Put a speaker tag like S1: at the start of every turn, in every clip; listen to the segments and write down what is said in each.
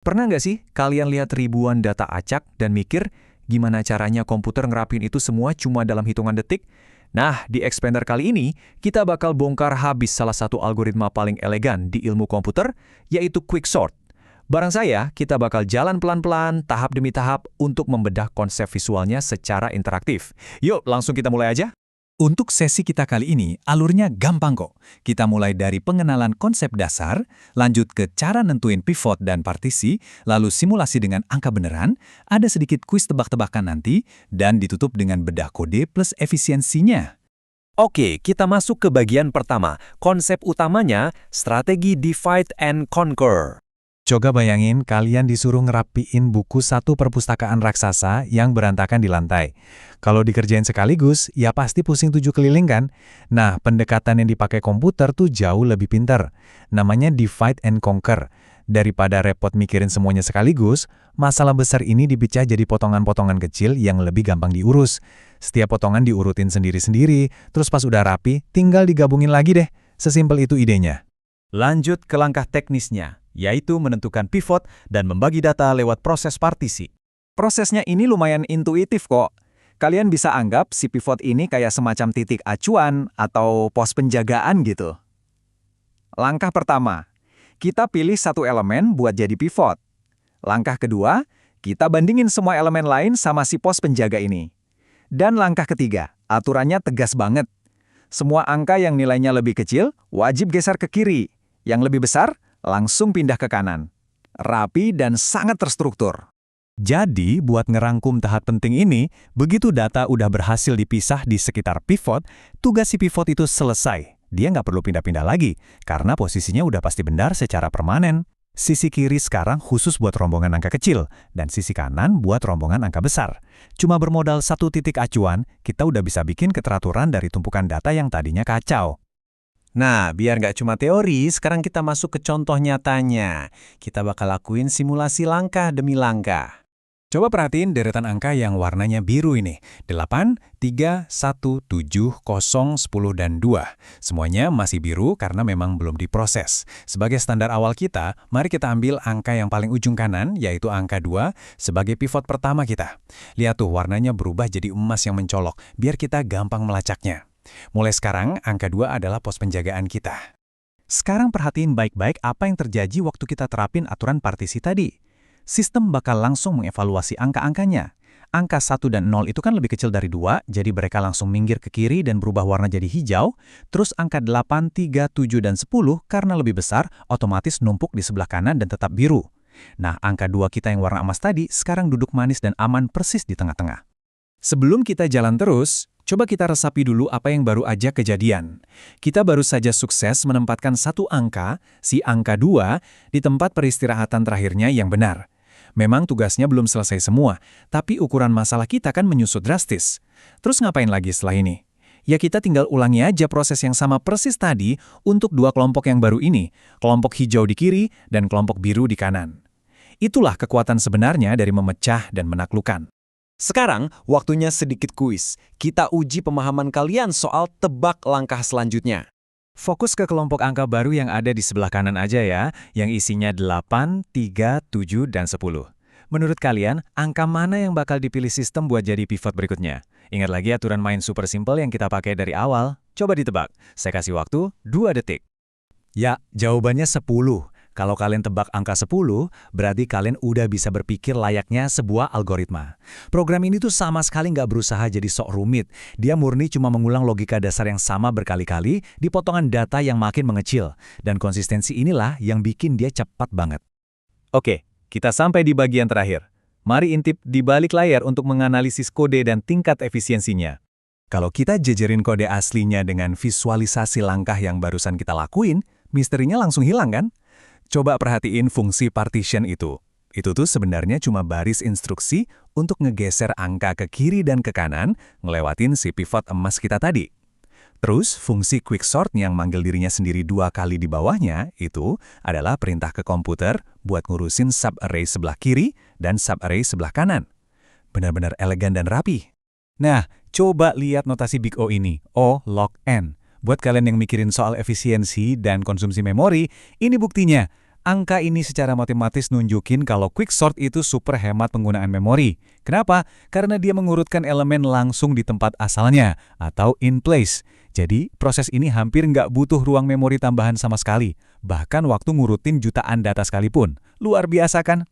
S1: Pernah nggak sih kalian lihat ribuan data acak dan mikir gimana caranya komputer ngerapin itu semua cuma dalam hitungan detik? Nah, di Expander kali ini, kita bakal bongkar habis salah satu algoritma paling elegan di ilmu komputer, yaitu Quicksort. Barang saya, kita bakal jalan pelan-pelan, tahap demi tahap, untuk membedah konsep visualnya secara interaktif. Yuk, langsung kita mulai aja.
S2: Untuk sesi kita kali ini, alurnya gampang kok. Kita mulai dari pengenalan konsep dasar, lanjut ke cara nentuin pivot dan partisi, lalu simulasi dengan angka beneran, ada sedikit kuis tebak-tebakan nanti, dan ditutup dengan bedah kode plus efisiensinya.
S3: Oke, kita masuk ke bagian pertama. Konsep utamanya, strategi divide and conquer.
S2: Coba bayangin kalian disuruh ngerapiin buku satu perpustakaan raksasa yang berantakan di lantai. Kalau dikerjain sekaligus, ya pasti pusing 7 keliling kan? Nah, pendekatan yang dipakai komputer tuh jauh lebih pintar. Namanya divide and conquer. Daripada repot mikirin semuanya sekaligus, masalah besar ini dipecah jadi potongan-potongan kecil yang lebih gampang diurus. Setiap potongan diurutin sendiri-sendiri, terus pas udah rapi, tinggal digabungin lagi deh. Sesimpel itu idenya.
S3: Lanjut ke langkah teknisnya, yaitu menentukan pivot dan membagi data lewat proses partisi.
S1: Prosesnya ini lumayan intuitif kok. Kalian bisa anggap si pivot ini kayak semacam titik acuan atau pos penjagaan gitu. Langkah pertama, kita pilih satu elemen buat jadi pivot. Langkah kedua, kita bandingin semua elemen lain sama si pos penjaga ini. Dan langkah ketiga, aturannya tegas banget. Semua angka yang nilainya lebih kecil wajib geser ke kiri. Yang lebih besar, langsung pindah ke kanan. Rapi dan sangat terstruktur.
S2: Jadi, buat ngerangkum tahap penting ini, begitu data udah berhasil dipisah di sekitar pivot, tugas si pivot itu selesai. Dia nggak perlu pindah-pindah lagi, karena posisinya udah pasti benar secara permanen. Sisi kiri sekarang khusus buat rombongan angka kecil, dan sisi kanan buat rombongan angka besar. Cuma bermodal satu titik acuan, kita udah bisa bikin keteraturan dari tumpukan data yang tadinya kacau.
S3: Nah, biar nggak cuma teori, sekarang kita masuk ke contoh nyatanya. Kita bakal lakuin simulasi langkah demi langkah.
S2: Coba perhatiin deretan angka yang warnanya biru ini. 8, 3, 1, 7, 0, 10, dan 2. Semuanya masih biru karena memang belum diproses. Sebagai standar awal kita, mari kita ambil angka yang paling ujung kanan, yaitu angka 2, sebagai pivot pertama kita. Lihat tuh, warnanya berubah jadi emas yang mencolok, biar kita gampang melacaknya. Mulai sekarang, angka 2 adalah pos penjagaan kita. Sekarang perhatiin baik-baik apa yang terjadi waktu kita terapin aturan partisi tadi. Sistem bakal langsung mengevaluasi angka-angkanya. Angka 1 dan 0 itu kan lebih kecil dari 2, jadi mereka langsung minggir ke kiri dan berubah warna jadi hijau. Terus angka 8, 3, 7, dan 10 karena lebih besar, otomatis numpuk di sebelah kanan dan tetap biru. Nah, angka 2 kita yang warna emas tadi sekarang duduk manis dan aman persis di tengah-tengah. Sebelum kita jalan terus, coba kita resapi dulu apa yang baru aja kejadian. Kita baru saja sukses menempatkan satu angka, si angka 2, di tempat peristirahatan terakhirnya yang benar. Memang tugasnya belum selesai semua, tapi ukuran masalah kita kan menyusut drastis. Terus ngapain lagi setelah ini? Ya kita tinggal ulangi aja proses yang sama persis tadi untuk dua kelompok yang baru ini, kelompok hijau di kiri dan kelompok biru di kanan. Itulah kekuatan sebenarnya dari memecah dan menaklukkan.
S3: Sekarang, waktunya sedikit kuis. Kita uji pemahaman kalian soal tebak langkah selanjutnya.
S2: Fokus ke kelompok angka baru yang ada di sebelah kanan aja ya, yang isinya 8, 3, 7, dan 10. Menurut kalian, angka mana yang bakal dipilih sistem buat jadi pivot berikutnya? Ingat lagi aturan main super simple yang kita pakai dari awal? Coba ditebak. Saya kasih waktu 2 detik. Ya, jawabannya 10. Kalau kalian tebak angka 10, berarti kalian udah bisa berpikir layaknya sebuah algoritma. Program ini tuh sama sekali nggak berusaha jadi sok rumit. Dia murni cuma mengulang logika dasar yang sama berkali-kali di potongan data yang makin mengecil. Dan konsistensi inilah yang bikin dia cepat banget. Oke, kita sampai di bagian terakhir. Mari intip di balik layar untuk menganalisis kode dan tingkat efisiensinya. Kalau kita jejerin kode aslinya dengan visualisasi langkah yang barusan kita lakuin, misterinya langsung hilang kan? Coba perhatiin fungsi partition itu. Itu tuh sebenarnya cuma baris instruksi untuk ngegeser angka ke kiri dan ke kanan, ngelewatin si pivot emas kita tadi. Terus, fungsi quicksort yang manggil dirinya sendiri 2 kali di bawahnya, itu adalah perintah ke komputer buat ngurusin subarray sebelah kiri dan subarray sebelah kanan. Benar-benar elegan dan rapi. Nah, coba lihat notasi Big O ini, O log N. Buat kalian yang mikirin soal efisiensi dan konsumsi memori, ini buktinya. Angka ini secara matematis nunjukin kalau quicksort itu super hemat penggunaan memori. Kenapa? Karena dia mengurutkan elemen langsung di tempat asalnya, atau in place. Jadi, proses ini hampir nggak butuh ruang memori tambahan sama sekali. Bahkan waktu ngurutin jutaan data sekalipun. Luar biasa kan?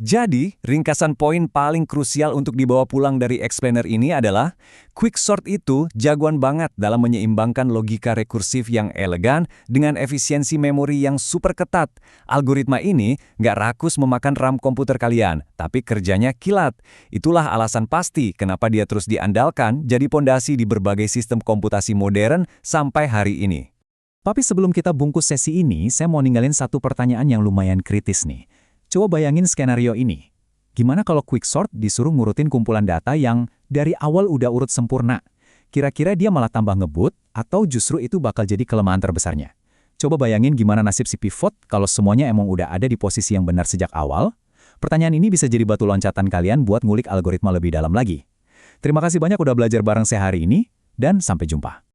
S1: Jadi, ringkasan poin paling krusial untuk dibawa pulang dari explainer ini adalah quicksort itu jagoan banget dalam menyeimbangkan logika rekursif yang elegan dengan efisiensi memori yang super ketat. Algoritma ini nggak rakus memakan RAM komputer kalian, tapi kerjanya kilat. Itulah alasan pasti kenapa dia terus diandalkan jadi pondasi di berbagai sistem komputasi modern sampai hari ini. Tapi sebelum kita bungkus sesi ini, saya mau ninggalin satu pertanyaan yang lumayan kritis nih. Coba bayangin skenario ini. Gimana kalau quicksort disuruh ngurutin kumpulan data yang dari awal udah urut sempurna? Kira-kira dia malah tambah ngebut atau justru itu bakal jadi kelemahan terbesarnya? Coba bayangin gimana nasib si pivot kalau semuanya emang udah ada di posisi yang benar sejak awal? Pertanyaan ini bisa jadi batu loncatan kalian buat ngulik algoritma lebih dalam lagi. Terima kasih banyak udah belajar bareng saya hari ini, dan sampai jumpa.